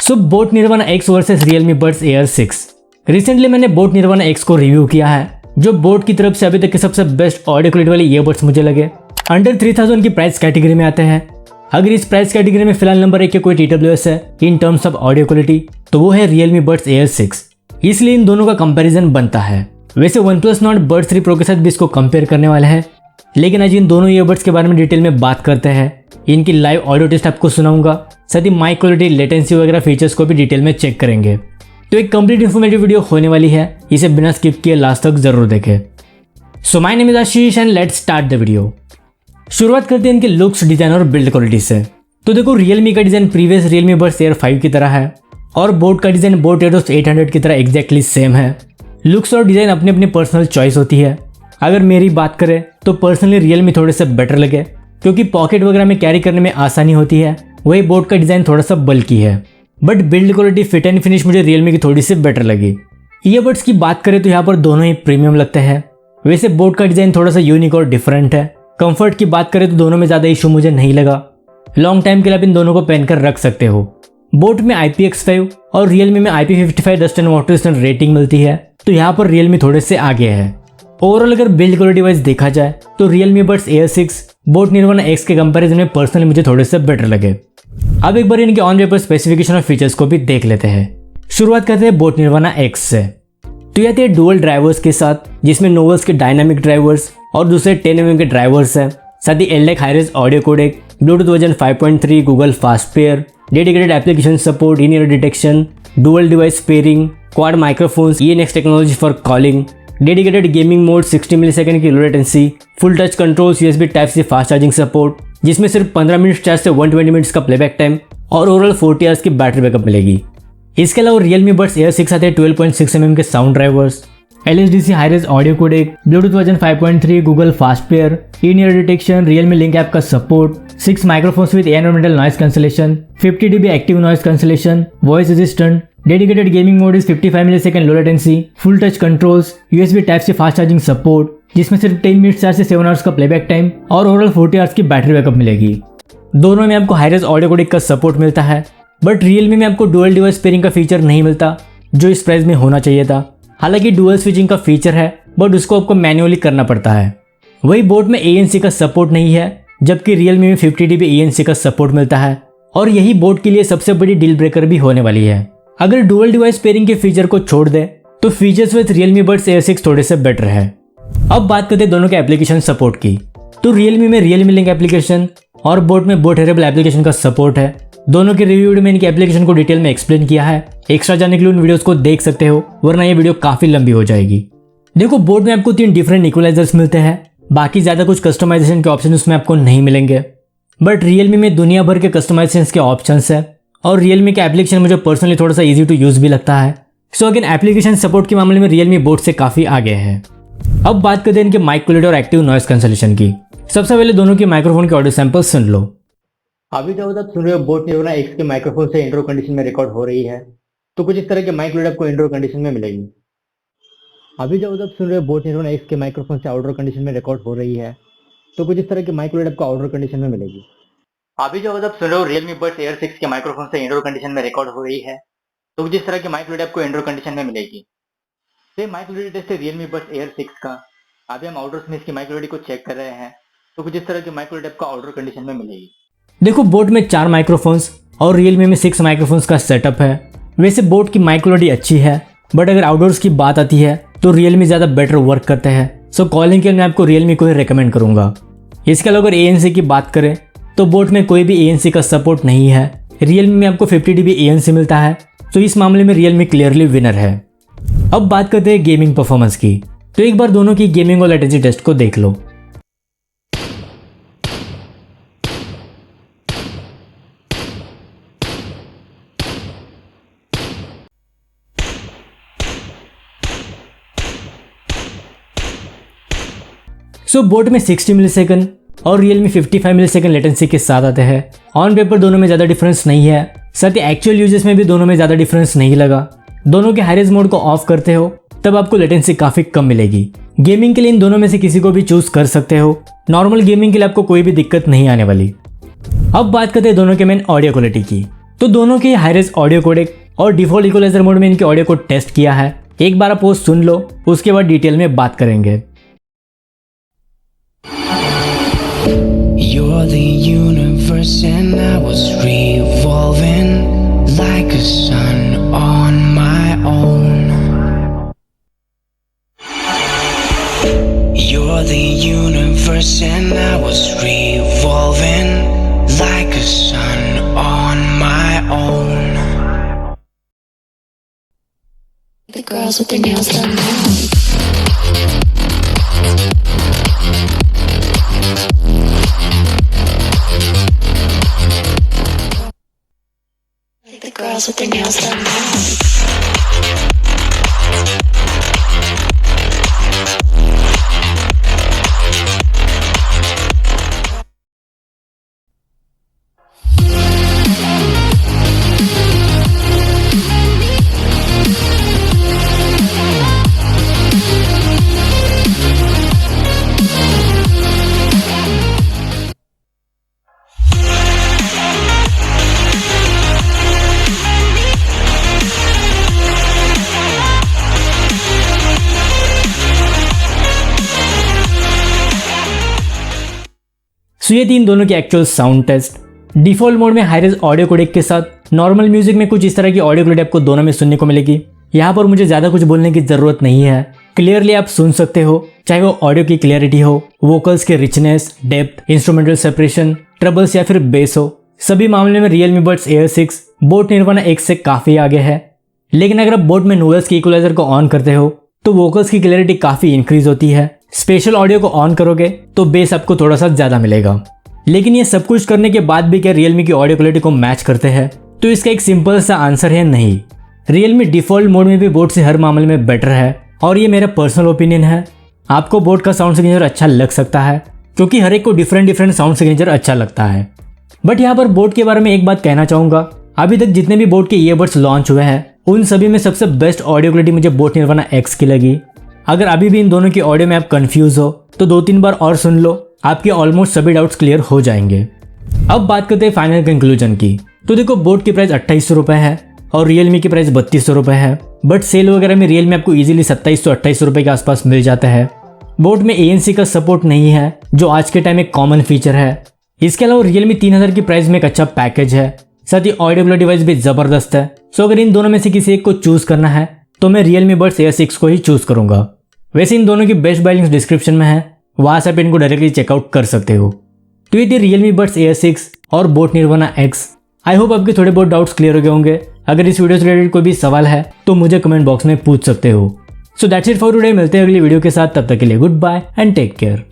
सो boAt Nirvana X versus Realme Buds Air 6। Recently मैंने boAt Nirvana X को review किया है, जो बोट की तरफ से अभी तक के सबसे बेस्ट ऑडियो क्वालिटी वाले ईयरबड्स मुझे लगे। अंडर 3000 की प्राइस कैटेगरी में आते हैं। अगर इस प्राइस कैटेगरी में फिलहाल नंबर 1 के कोई TWS है in terms of audio quality तो वो है Realme Buds Air 6, इसलिए इन दोनों का कंपैरिजन बनता है। वैसे OnePlus Nord Buds 3 Pro के साथ भी इसको कंपेयर करने वाले हैं, लेकिन आज इन दोनों ईयरबड्स के बारे में डिटेल में बात करते हैं। इनकी लाइव ऑडियो टेस्ट आपको सुनाऊंगा, साथ ही माइक क्वालिटी, लेटेंसी वगैरह फीचर्स को भी डिटेल में चेक करेंगे। तो एक कंप्लीट इन्फॉर्मेटिव वीडियो होने वाली है, इसे बिना स्किप किए लास्ट तक जरूर देखें। So my name is Ashish and let's start the video. शुरुआत करते हैं इनके लुक्स, डिजाइन और बिल्ड क्वालिटी से। तो देखो, Realme का design previous Realme Buds Air 5 की तरह है और बोट का डिजाइन बोट एरोस 800 की तरह एग्जैक्टली सेम है। लुक्स और डिजाइन अपनी अपनी पर्सनल चॉइस होती है। अगर मेरी बात करें तो पर्सनली Realme थोड़े से बेटर लगे, क्योंकि पॉकेट वगैरह में कैरी करने में आसानी होती है। वही बोट का डिजाइन थोड़ा सा बल्की है, but build quality, fit and finish मुझे Realme की थोड़ी सी बेटर लगी। ईयरबड्स की बात करें तो यहाँ पर दोनों ही प्रीमियम लगते हैं। वैसे बोट का डिजाइन थोड़ा सा यूनिक और डिफरेंट है। कंफर्ट की बात करें तो दोनों में ज्यादा इशू मुझे नहीं लगा। लॉन्ग टाइम के लिए आप इन दोनों को पहनकर रख सकते हो। बोट में IPX5 और Realme में IP55 dust and water resistant rating मिलती है, तो यहाँ पर Realme थोड़े से आगे है। ओवरऑल अगर बिल्ड क्वालिटी वाइज देखा जाए तो Realme Buds Air 6 boAt Nirvana X के कंपैरिजन में पर्सनली मुझे थोड़े से बेटर लगे। अब एक बार इनके ऑन पेपर स्पेसिफिकेशन और फीचर्स को भी देख लेते हैं। शुरुआत करते हैं बोट निर्वाणा X से। तो ये आते हैं डुअल ड्राइवर्स के साथ, जिसमें नोवल्स के डायनामिक ड्राइवर्स और दूसरे 10 mm के ड्राइवर्स हैं। साथ ही LDAC hi res audio codec, Bluetooth version 5.3, Google fast pair, dedicated application support, in ear detection, dual device pairing, quad microphones, ENX technology for calling, dedicated gaming mode, 60 millisecond की low latency, full touch controls, USB Type-C fast charging support, जिसमें सिर्फ 15 minute charge से 120 minutes का playback time और overall 40 hours की battery backup मिलेगी। इसके अलावा Realme Buds Air 6 आते हैं 12.6 mm के sound drivers, LSDC hi res audio codec, Bluetooth version 5.3, Google fast pair, in ear detection, Realme link app का support, 6 microphones with environmental noise cancellation, 50 dB active noise cancellation, voice assistant, dedicated gaming mode is 55 millisecond low latency, full touch controls, USB Type-C fast charging support, जिसमें सिर्फ 10 minute charge से 7 hours का playback time और overall 40 hours की battery backup मिलेगी। दोनों में आपको हाई-रेज ऑडियो कोडेक का सपोर्ट मिलता है, बट Realme में आपको डुअल डिवाइस पेयरिंग का फीचर नहीं मिलता, जो इस प्राइस में होना चाहिए था। हालांकि डुअल स्विचिंग का फीचर है, बट उसको आपको मैन्युअली करना पड़ता है। वही बोट में ANC का सपोर्ट नहीं है, जबकि Realme में 50 dB ANC का सपोर्ट मिलता है, और यही बोट के लिए सबसे बड़ी डील ब्रेकर भी होने वाली है। अगर डुअल डिवाइस पेयरिंग के फीचर को छोड़ दे तो features with Realme Buds Air 6 थोड़े से बेटर है। अब बात करते हैं दोनों के एप्लीकेशन सपोर्ट की। तो Realme में Realme लिंक एप्लीकेशन और बोट में बोट हेरेबल एप्लीकेशन का सपोर्ट है। दोनों के रिव्यू में इनके एप्लीकेशन को डिटेल में एक्सप्लेन किया है। एक्स्ट्रा जाने के लिए उन वीडियोस को देख सकते हो, वरना ये वीडियो काफी लंबी हो जाएगी। देखो, बोट में आपको 3 डिफरेंट इक्वलाइजर्स मिलते हैं, बाकी ज्यादा कुछ कस्टमाइजेशन के ऑप्शन उसमें आपको नहीं मिलेंगे। बट Realme में दुनिया भर के कस्टमाइजेशन के ऑप्शन है और Realme के एप्लीकेशन मुझे पर्सनली थोड़ा सा इजी टू यूज भी लगता है। सो अगेन एप्लीकेशन सपोर्ट के मामले में Realme बोट से काफी आगे है। अब बात करते हैं इनके माइक क्वालिटी और एक्टिव नॉइस कैंसलेशन की। सबसे पहले दोनों के माइक्रोफोन के ऑडियो सैंपल सुन लो। अभी जब तक सुन रहे हो बोट निर्वाणा X के माइक्रोफोन से इंडोर कंडीशन में रिकॉर्ड हो रही है, तो कुछ इस तरह के माइक क्वालिटी आपको इंडोर कंडीशन में मिलेगी। अभी जब तक सुन रहे हो बोट निर्वाणा X के माइक्रोफोन से आउटडोर कंडीशन में रिकॉर्ड हो रही है, तो कुछ इस तरह की माइक क्वालिटी आपको आउटडोर कंडीशन में मिलेगी। अभी जब तक सुन रहे हो Realme Buds Air 6 के माइक्रोफोन से इंडोर कंडीशन में रिकॉर्ड हो रही है, तो कुछ इस तरह की माइक क्वालिटी आपको इंडोर कंडीशन में मिलेगी। सेम माइक क्वालिटी टेस्ट है Realme Buds Air 6 का। अभी हम आउटडोर में इसकी माइक क्वालिटी को चेक कर रहे हैं, तो कुछ इस तरह की माइक क्वालिटी आपको आउटडोर कंडीशन में मिलेगी। देखो, बोट में 4 माइक्रोफोन्स और Realme में 6 माइक्रोफोन्स का सेटअप है। वैसे बोट की माइक क्वालिटी अच्छी है, बट अगर आउटडोर्स की बात आती है तो Realme ज़्यादा बेटर वर्क करते हैं। सो कॉलिंग के लिए मैं आपको Realme को ही रिकमेंड करूंगा। इसके अलावा अगर ANC की बात करें तो बोट में कोई भी ANC का सपोर्ट नहीं है। Realme में आपको 50 dB ANC मिलता है, तो इस मामले में Realme क्लियरली विनर है। अब बात करते हैं गेमिंग परफॉर्मेंस की। तो एक बार दोनों की गेमिंग और लेटेंसी टेस्ट को देख लो। सो बोट में 60 मिलीसेकंड और Realme 55 मिलीसेकंड लेटेंसी के साथ आते हैं। ऑन पेपर दोनों में ज़्यादा डिफरेंस नहीं है, साथ ही एक्चुअल यूजेस में भी दोनों में ज़्यादा डिफरेंस नहीं लगा। दोनों के हाई-रेज मोड को ऑफ करते हो तब आपको लेटेंसी काफ़ी कम मिलेगी। गेमिंग के लिए इन दोनों में से किसी को भी चूज कर सकते हो। नॉर्मल गेमिंग के लिए आपको कोई भी दिक्कत नहीं आने वाली। अब बात करते हैं दोनों के मेन ऑडियो क्वालिटी की। तो तो दोनों के हाईरेज ऑडियो कोडेक और डिफॉल्ट इक्वलाइजर मोड में इनके ऑडियो को टेस्ट किया है। एक बार आप वो सुन लो, उसके बाद डिटेल में बात करेंगे। You're the universe and I was revolving like a sun on my own. You're the universe and I was revolving like a sun on my own. The girls with their nails done now. The girls with their nails done now. सो ये थी इन दोनों की actual sound test. Default mode में hi res audio codec के साथ normal music में कुछ इस तरह की ऑडियो क्वालिटी आपको दोनों में सुनने को मिलेगी। यहाँ पर मुझे ज्यादा कुछ बोलने की जरूरत नहीं है, क्लियरली आप सुन सकते हो, चाहे वो ऑडियो की क्लियरिटी हो, वोकल्स के richness, depth, instrumental separation, troubles या फिर बेस हो, सभी मामले में Realme Buds Air 6 boAt Nirvana X से काफी आगे है। लेकिन अगर आप बोट में नोवेल्स के इक्वलाइजर को ऑन करते हो तो वोकल्स की क्लियरिटी काफी इंक्रीज होती है। स्पेशल ऑडियो को ऑन करोगे तो बेस आपको थोड़ा सा ज्यादा मिलेगा। लेकिन ये सब कुछ करने के बाद भी क्या Realme की ऑडियो क्वालिटी को मैच करते हैं? तो इसका एक सिंपल सा आंसर है नहीं। Realme डिफॉल्ट मोड में भी बोट से हर मामले में बेटर है और ये मेरा पर्सनल ओपिनियन है। आपको बोट का साउंड सिग्नेचर अच्छा लग सकता है क्योंकि हर एक को डिफरेंट साउंड सिग्नेचर अच्छा लगता है। बट यहाँ पर बोट के बारे में एक बात कहना चाहूंगा, अभी तक जितने भी बोट के ईयरबड्स लॉन्च हुए हैं उन सभी में सबसे बेस्ट ऑडियो क्वालिटी मुझे बोट निर्वाणा X की लगी। अगर अभी भी इन दोनों की ऑडियो में आप कंफ्यूज हो तो 2-3 बार और सुन लो, आपके ऑलमोस्ट सभी डाउट्स क्लियर हो जाएंगे। अब बात करते हैं फाइनल कंक्लूजन की। तो देखो, बोट की प्राइस 2800 रुपए है और Realme की प्राइस 3200 रुपए है, बट सेल वगैरह में Realme आपको इजीली 2700-2800 रुपए के आसपास मिल जाता है। बोट में ANC का सपोर्ट नहीं है जो आज के टाइम एक कॉमन फीचर है। इसके अलावा Realme 3000 की प्राइस में एक अच्छा पैकेज है, साथ ही ऑडियो डिवाइस भी जबरदस्त है। सो अगर इन दोनों में से किसी एक को चूज करना है तो मैं Realme Buds Air 6 को ही चूज करूंगा। वैसे इन दोनों की बेस्ट बाय लिंक्स डिस्क्रिप्शन में है, वहां से आप इनको डायरेक्टली चेकआउट कर सकते हो। तो ये थी Realme Buds Air 6 और boat Nirvana X। I hope आपके थोड़े बहुत डाउट्स क्लियर हो गए होंगे। अगर इस वीडियो से रिलेटेड कोई भी सवाल है तो मुझे कमेंट बॉक्स में पूछ सकते हो। So that's it for today. मिलते हैं अगली वीडियो के साथ, तब तक के लिए good bye and take care.